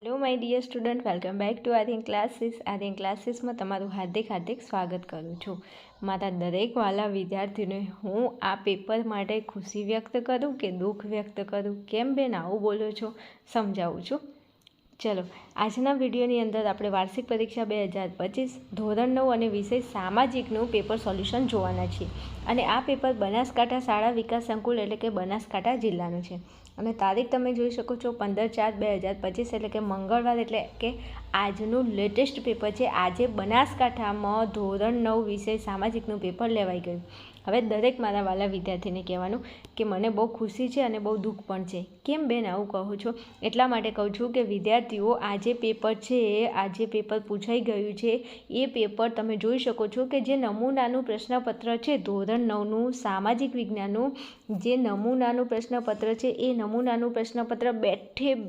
Hello my dear student, welcome back to Aryan classes. Aryan ક્લાસીસમાં તમારું હાર્દિક સ્વાગત કરું છું. મારા દરેક વાલા વિદ્યાર્થીઓને હું આ પેપર માટે ખુશી વ્યક્ત કરું કે દુઃખ વ્યક્ત કરું, કેમ બેન આવું બોલો છો, સમજાવું છું. ચલો, આજના વિડીયોની અંદર આપણે વાર્ષિક પરીક્ષા 2025 ધોરણ 9 અને વિષય સામાજિકનું પેપર સોલ્યુશન જોવાના છીએ. અને આ પેપર બનાસકાંઠા શાળા વિકાસ સંકુલ એટલે કે બનાસકાંઠા જિલ્લાનું છે. અને તારીખ તમે જોઈ શકો છો 15/4/2025 એટલે કે મંગળવાર, એટલે કે આજનું લેટેસ્ટ પેપર છે. આજે બનાસકાંઠામાં ધોરણ 9 વિષય સામાજિકનું પેપર લેવાઈ ગયું. હવે દરેક મારા વાલા વિદ્યાર્થીને કહેવાનું કે મને બહુ ખુશી છે અને બહુ દુઃખ પણ છે. કેમ બેન આવું કહો છો? એટલા માટે કહું છું કે વિદ્યાર્થીઓ, આજે પેપર છે, આજે પેપર પૂછાઈ ગયું છે. એ પેપર તમે જોઈ શકો છો કે જે નમૂનાનું પ્રશ્નપત્ર છે ધોરણ 9નું સામાજિક વિજ્ઞાનનું, જે નમૂનાનું પ્રશ્નપત્ર છે એ નમૂનાનું પ્રશ્નપત્ર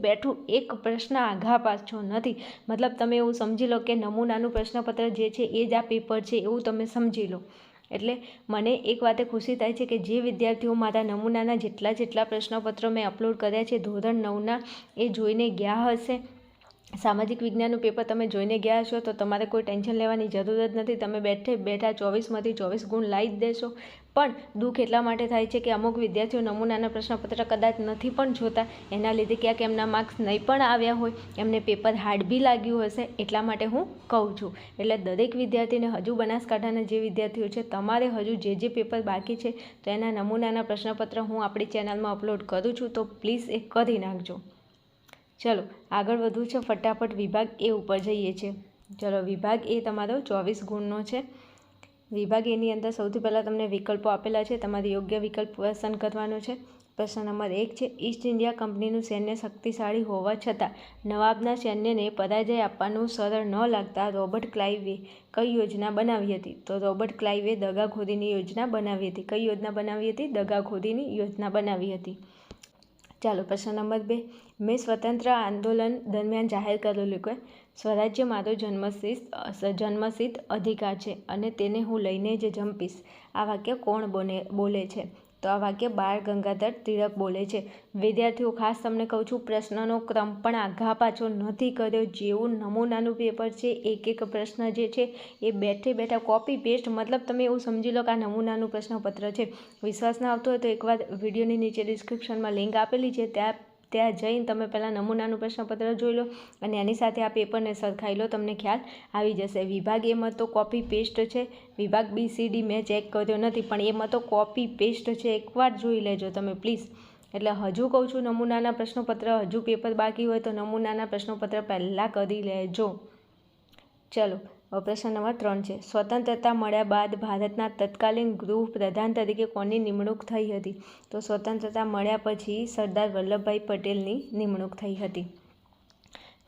બેઠું એક પ્રશ્ન આઘા પાછો નથી. મતલબ તમે એવું સમજી લો કે નમૂનાનું પ્રશ્નપત્ર જે છે એ જ આ પેપર છે, એવું તમે સમજી લો. એટલે મને એક વાતે ખુશી થાય છે કે જે વિદ્યાર્થીઓ મારા નમૂનાના જેટલા પ્રશ્નપત્રો મેં અપલોડ કર્યા છે ધોરણ 9ના, એ જોઈને ગયા હશે. સામાજિક વિજ્ઞાનનું પેપર તમે જોઈને ગયા છો તો તમારે કોઈ ટેન્શન લેવાની જરૂર જ નથી. તમે બેઠા 24માંથી 24 ગુણ લાવી જ દેશો. પણ દુઃખ એટલા માટે થાય છે કે અમુક વિદ્યાર્થીઓ નમૂનાના પ્રશ્નપત્ર કદાચ નથી પણ જોતા, એના લીધે ક્યાંક એમના માર્ક્સ નહીં પણ આવ્યા હોય, એમને પેપર હાર્ડ બી લાગ્યું હશે. એટલા માટે હું કહું છું. એટલે દરેક વિદ્યાર્થીને, હજુ બનાસકાંઠાના જે વિદ્યાર્થીઓ છે, તમારે હજુ જે પેપર બાકી છે તો એના નમૂનાના પ્રશ્નપત્ર હું આપણી ચેનલમાં અપલોડ કરું છું, તો પ્લીઝ એ કરી નાખજો. ચલો આગળ વધવું છે, ફટાફટ વિભાગ એ ઉપર જઈએ છીએ. ચલો, વિભાગ એ તમારો 24 ગુણનો છે. વિભાગ એની અંદર સૌથી પહેલાં તમને વિકલ્પો આપેલા છે, તમારે યોગ્ય વિકલ્પ પસંદ કરવાનો છે. પ્રશ્ન નંબર 1 છે, ઈસ્ટ ઇન્ડિયા કંપનીનું સૈન્ય શક્તિશાળી હોવા છતાં નવાબના સૈન્યને પરાજય આપવાનું સરળ ન લાગતા રોબર્ટ ક્લાઇવે કઈ યોજના બનાવી હતી? તો રોબર્ટ ક્લાઇવે દગાખોરીની યોજના બનાવી હતી. કઈ યોજના બનાવી હતી? દગાખોરીની યોજના બનાવી હતી. ચાલો, પ્રશ્ન નંબર 2, મેં સ્વતંત્ર આંદોલન દરમિયાન જાહેર કરેલું કે સ્વરાજ્ય મારો જન્મસિદ્ધ અધિકાર છે અને તેને હું લઈને જ જંપીશ. આ વાક્ય કોણ બોલે છે? તો આ વાક્ય બાળ ગંગાધર તિલક બોલે છે. વિદ્યાર્થીઓ, ખાસ તમને કહું છું, પ્રશ્નનો ક્રમ પણ આઘા પાછો નથી કર્યો. જેવું નમૂનાનું પેપર છે, એક પ્રશ્ન જે છે એ બેઠા કોપી પેસ્ટ, મતલબ તમે એવું સમજી લો કે આ નમૂનાનું પ્રશ્નપત્ર છે. વિશ્વાસ ના આવતો હોય તો એકવાર વિડીયોની નીચે ડિસ્ક્રિપ્શનમાં લિંક આપેલી છે, ત્યાં જઈને તમે પહેલાં નમૂનાનું પ્રશ્નપત્ર જોઈ લો અને એની સાથે આ પેપરને સરખાઈ લો, તમને ખ્યાલ આવી જશે. વિભાગ એમાં તો કોપી પેસ્ટ છે. વિભાગ BCD મેં ચેક કર્યો નથી, પણ એમાં તો કોપી પેસ્ટ છે. એકવાર જોઈ લેજો તમે પ્લીઝ. એટલે હજુ કહું છું, નમૂનાના પ્રશ્નપત્ર હજુ પેપર બાકી હોય તો નમૂનાના પ્રશ્નપત્ર પહેલાં કરી લેજો. ચલો, પ્રશ્ન નંબર 3 છે, સ્વતંત્રતા મળ્યા બાદ ભારતના તત્કાલીન ગૃહપ્રધાન તરીકે કોની નિમણૂક થઈ હતી? તો સ્વતંત્રતા મળ્યા પછી સરદાર વલ્લભભાઈ પટેલની નિમણૂક થઈ હતી.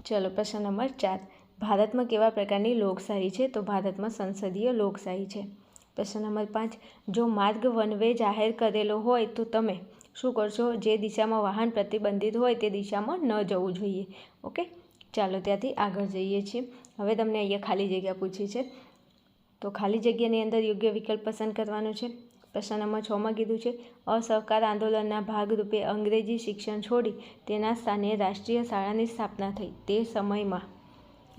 ચલો, પ્રશ્ન નંબર 4, ભારતમાં કેવા પ્રકારની લોકશાહી છે? તો ભારતમાં સંસદીય લોકશાહી છે. પ્રશ્ન નંબર 5, જો માર્ગ વન વે જાહેર કરેલો હોય તો તમે શું કરશો? જે દિશામાં વાહન પ્રતિબંધિત હોય તે દિશામાં ન જવું જોઈએ. ઓકે, ચાલો ત્યાંથી આગળ જઈએ છીએ. હવે તમને અહીંયા ખાલી જગ્યા પૂછી છે, તો ખાલી જગ્યાની અંદર યોગ્ય વિકલ્પ પસંદ કરવાનો છે. પ્રશ્ન નંબર 6માં કીધું છે, અસહકાર આંદોલનના ભાગરૂપે અંગ્રેજી શિક્ષણ છોડી તેના સ્થાને રાષ્ટ્રીય શાળાની સ્થાપના થઈ. તે સમયમાં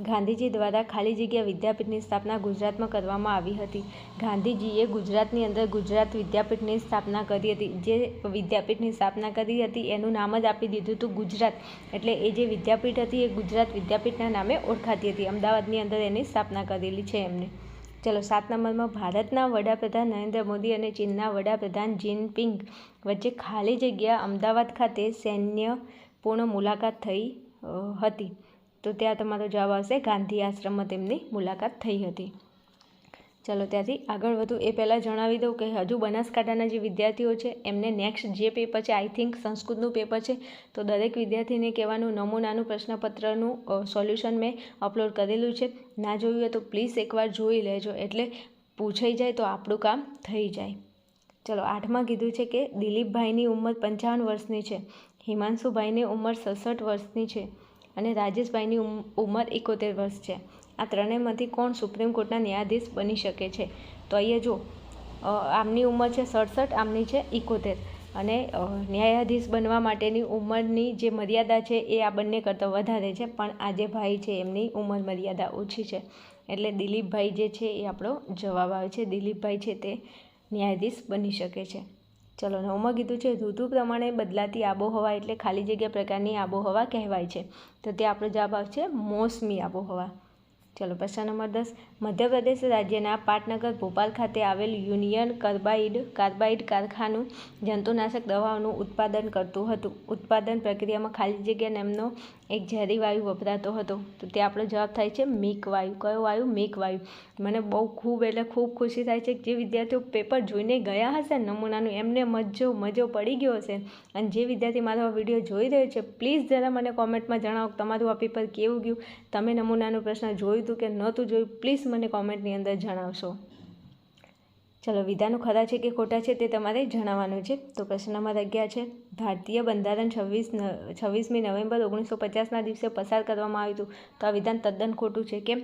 ગાંધીજી દ્વારા ખાલી જગ્યા વિદ્યાપીઠની સ્થાપના ગુજરાતમાં કરવામાં આવી હતી. ગાંધીજીએ ગુજરાતની અંદર ગુજરાત વિદ્યાપીઠની સ્થાપના કરી હતી. જે વિદ્યાપીઠની સ્થાપના કરી હતી એનું નામ જ આપી દીધું હતું ગુજરાત. એટલે એ જે વિદ્યાપીઠ હતી એ ગુજરાત વિદ્યાપીઠના નામે ઓળખાતી હતી. અમદાવાદની અંદર એની સ્થાપના કરેલી છે એમને. ચલો, 7 નંબરમાં, ભારતના વડાપ્રધાન નરેન્દ્ર મોદી અને ચીનના વડાપ્રધાન જીનપિંગ વચ્ચે ખાલી જગ્યા અમદાવાદ ખાતે સૈન્યપૂર્ણ મુલાકાત થઈ હતી. તો ત્યાં તમારો જવાબ આવશે ગાંધી આશ્રમમાં તેમની મુલાકાત થઈ હતી. ચલો, ત્યાંથી આગળ વધું એ પહેલાં જણાવી દઉં કે હજુ બનાસકાંઠાના જે વિદ્યાર્થીઓ છે એમને નેક્સ્ટ જે પેપર છે, આઈ થિંક સંસ્કૃતનું પેપર છે, તો દરેક વિદ્યાર્થીને કહેવાનું નમૂનાનું પ્રશ્નપત્રનું સોલ્યુશન મેં અપલોડ કરેલું છે. ના જોયું હોય તો પ્લીઝ એકવાર જોઈ લેજો, એટલે પૂછાઈ જાય તો આપણું કામ થઈ જાય. ચલો, 8માં કીધું છે કે દિલીપભાઈની ઉંમર 55 વર્ષની છે, હિમાંશુભાઈની ઉંમર 66 વર્ષની છે અને રાજેશભાઈની ઉંમર 71 વર્ષ છે. આ ત્રણેયમાંથી કોણ સુપ્રીમ કોર્ટના ન્યાયાધીશ બની શકે છે? તો અહીંયા જો, આમની ઉંમર છે 67, આમની છે 71. અને ન્યાયાધીશ બનવા માટેની ઉંમરની જે મર્યાદા છે એ આ બંને કરતાં વધારે છે, પણ આ જે ભાઈ છે એમની ઉંમર મર્યાદા ઓછી છે. એટલે દિલીપભાઈ જે છે એ આપણો જવાબ આવે છે. દિલીપભાઈ છે તે ન્યાયાધીશ બની શકે છે. ચલો 9માં કીધું છે ઋતુ પ્રમાણે બદલાતી આબોહવા એટલે ખાલી જગ્યા પ્રકારની આબોહવા કહેવાય છે. તો ત્યાં આપણો જવાબ આવશે મોસમી આબોહવા. ચલો પ્રશ્ન નંબર 10. મધ્યપ્રદેશ રાજ્યના પાટનગર ભોપાલ ખાતે આવેલ યુનિયન કાર્બાઇડ કારખાનું જંતુનાશક દવાઓનું ઉત્પાદન કરતું હતું. ઉત્પાદન પ્રક્રિયામાં ખાલી જગ્યા નામનો એક ઝેરી વાયુ વપરાતો હતો. તો તે આપણો જવાબ થાય છે મિક વાયુ. કયો વાયુ? મિક વાયુ. મને બહુ ખૂબ ખુશી થાય છે જે વિદ્યાર્થીઓ પેપર જોઈને ગયા હશે નમૂનાનું એમને મજો પડી ગયો હશે. અને જે વિદ્યાર્થી મારો આ વિડીયો જોઈ રહ્યો છે પ્લીઝ જરા મને કોમેન્ટમાં જણાવો તમારું આ પેપર કેવું ગયું, તમે નમૂનાનું પ્રશ્ન જોયું હતું કે નહોતું જોયું, પ્લીઝ મને કોમેન્ટની અંદર જણાવશો. ચલો વિધાનો ખરા છે કે ખોટા છે તે તમારે જણાવવાનું છે. તો પ્રશ્ન નંબર 11 છે ભારતીય બંધારણ 26મી નવેમ્બર 1950ના દિવસે પસાર કરવામાં આવ્યું હતું. તો આ વિધાન તદ્દન ખોટું છે. કેમ?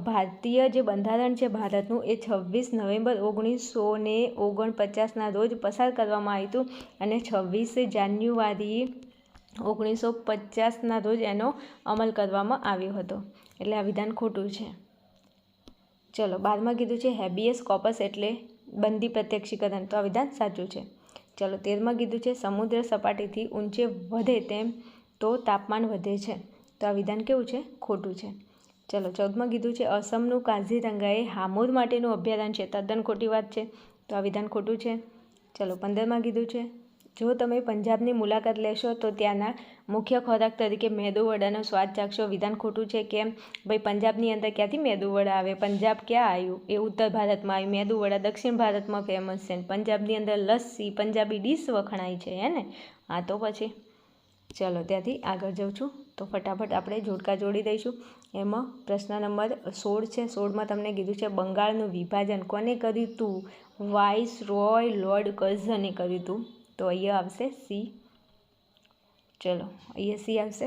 ભારતીય જે બંધારણ છે ભારતનું એ 26 નવેમ્બર 1949ના રોજ પસાર કરવામાં આવ્યું હતું અને 26 જાન્યુઆરી 1950ના રોજ એનો અમલ કરવામાં આવ્યો હતો. એટલે આ વિધાન ખોટું છે. ચલો 12માં કીધું છે હેબિયસ કોર્પસ એટલે બંદી પ્રત્યક્ષીકરણ. તો આ વિધાન સાચું છે. ચલો 13માં કીધું છે સમુદ્ર સપાટીથી ઊંચે વધે તેમ તો તાપમાન વધે છે. તો આ વિધાન કેવું છે? ખોટું છે. ચલો 14માં કીધું છે અસમનું કાઝીરંગા એ હામુર માટેનું અભયારણ્ય છે. તદ્દન ખોટી વાત છે. તો આ વિધાન ખોટું છે. ચલો 15માં કીધું છે જો તમે પંજાબની મુલાકાત લેશો તો ત્યાંના મુખ્ય ખોરાક તરીકે મેદુવડાનો સ્વાદ ચાખશો. વિધાન ખોટું છે. કેમ? ભાઈ પંજાબની અંદર ક્યાંથી મેદુવડા આવે? પંજાબ ક્યાં આવ્યું? એ ઉત્તર ભારતમાં આવ્યું. મેદુવડા દક્ષિણ ભારતમાં ફેમસ છે. પંજાબની અંદર લસ્સી પંજાબી ડીશ વખણાય છે હે ને. હા તો પછી ચલો ત્યાંથી આગળ જાઉં છું. તો ફટાફટ આપણે જોડકા જોડી દઈશું. એમાં પ્રશ્ન નંબર 16 છે. 16માં તમને કીધું છે બંગાળનું વિભાજન કોને કર્યું હતું? વાઇસરોય લોર્ડ કર્ઝને કર્યું હતું. તો અહીંયા આવશે સી. ચલો અહીંયા સી આવશે.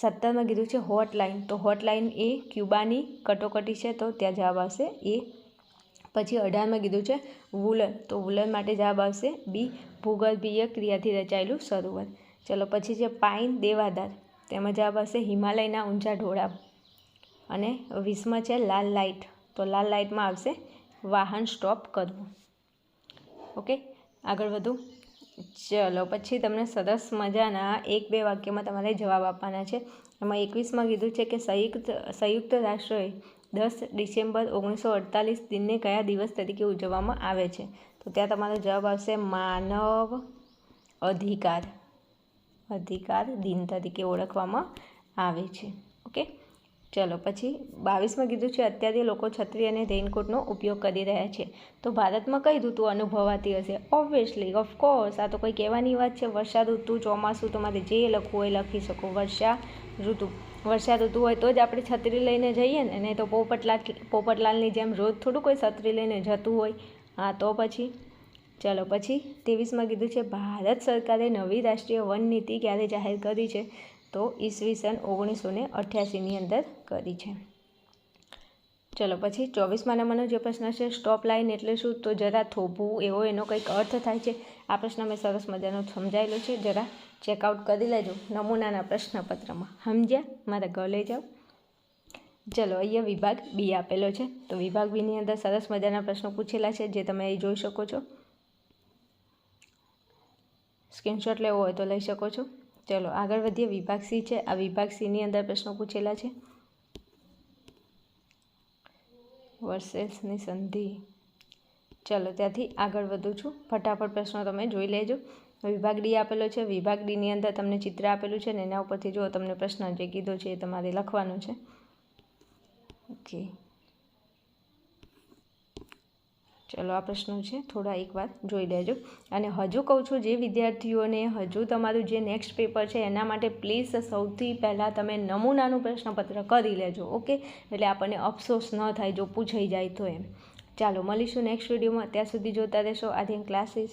17માં કીધું છે હોટલાઇન. તો હોટલાઇન એ ક્યુબાની કટોકટી છે. તો ત્યાં જવાબ આવશે એ. પછી 18માં કીધું છે વુલન. તો વુલન માટે જવાબ આવશે બી. ભૂગર્ભીય ક્રિયાથી રચાયેલું સરોવર. ચલો પછી છે પાઇન દેવાદાર. તેમાં જવાબ આવશે હિમાલયના ઊંચા ઢોળાવ. અને 20માં છે લાલ લાઇટ. તો લાલ લાઇટમાં આવશે વાહન સ્ટોપ કરવું. ઓકે આગળ વધુ. ચલો પછી તમને સરસ મજાના 1-2 વાક્યમાં તમારે જવાબ આપવાના છે. એમાં 21માં કીધું છે કે સંયુક્ત રાષ્ટ્રોએ 10 ડિસેમ્બર 1948 દિનને કયા દિવસ તરીકે ઉજવવામાં આવે છે? તો ત્યાં તમારો જવાબ આવશે માનવ અધિકાર દિન તરીકે ઓળખવામાં આવે છે. ઓકે ચલો પછી 22માં કીધું છે અત્યારે લોકો છત્રી અને રેઇનકોટનો ઉપયોગ કરી રહ્યા છે. તો ભારતમાં કઈ ઋતુ અનુભવાતી હશે? ઓબ્વિયસલી ઓફકોર્સ આ તો કોઈ કહેવાની વાત છે. વર્ષા ઋતુ, ચોમાસું, તમારે જે લખવું હોય લખી શકો. વર્ષા ઋતુ હોય તો જ આપણે છત્રી લઈને જઈએ ને. નહીં તો પોપટલાલની જેમ રોજ થોડું કોઈ છત્રી લઈને જતું હોય. હા તો પછી ચલો પછી 23માં કીધું છે ભારત સરકારે નવી રાષ્ટ્રીય વન નીતિ ક્યારે જાહેર કરી છે? તો ઈસવીસન 1988ની અંદર કરી છે. ચલો પછી 24માં નંબરનો જે પ્રશ્ન છે સ્ટોપ લાઇન એટલે શું? તો જરા થોભવું એવો એનો કંઈક અર્થ થાય છે. આ પ્રશ્ન મેં સરસ મજાનો સમજાયેલો છે. જરા ચેકઆઉટ કરી લેજો નમૂનાના પ્રશ્નપત્રમાં. સમજ્યા? મારા ઘર લઈ જાઓ. ચલો અહીંયા વિભાગ બી આપેલો છે. તો વિભાગ બીની અંદર સરસ મજાના પ્રશ્નો પૂછેલા છે જે તમે અહીં જોઈ શકો છો. સ્ક્રીનશોટ લેવો હોય તો લઈ શકો છો. ચલો આગળ વધીએ. વિભાગ સી છે. આ વિભાગ સીની અંદર પ્રશ્નો પૂછેલા છે. વર્સેસની સંધિ. ચલો ત્યાંથી આગળ વધું છું. ફટાફટ પ્રશ્નો તમે જોઈ લેજો. વિભાગ ડી આપેલો છે. વિભાગ ડીની અંદર તમને ચિત્ર આપેલું છે ને એના ઉપરથી જો તમને પ્રશ્ન જે કીધો છે એ તમારે લખવાનું છે. ઓકે ચલો આ પ્રશ્નો છે થોડા એકવાર જોઈ લેજો. અને હજુ કહું છું જે વિદ્યાર્થીઓને હજુ તમારું જે નેક્સ્ટ પેપર છે એના માટે પ્લીઝ સૌથી પહેલાં તમે નમૂનાનું પ્રશ્નપત્ર કરી લેજો. ઓકે એટલે આપણને અફસોસ ન થાય જો પૂછાઈ જાય તો એમ. ચાલો મળીશું નેક્સ્ટ વિડીયોમાં. ત્યાં સુધી જોતા રહેશો આધ્યાન ક્લાસીસ.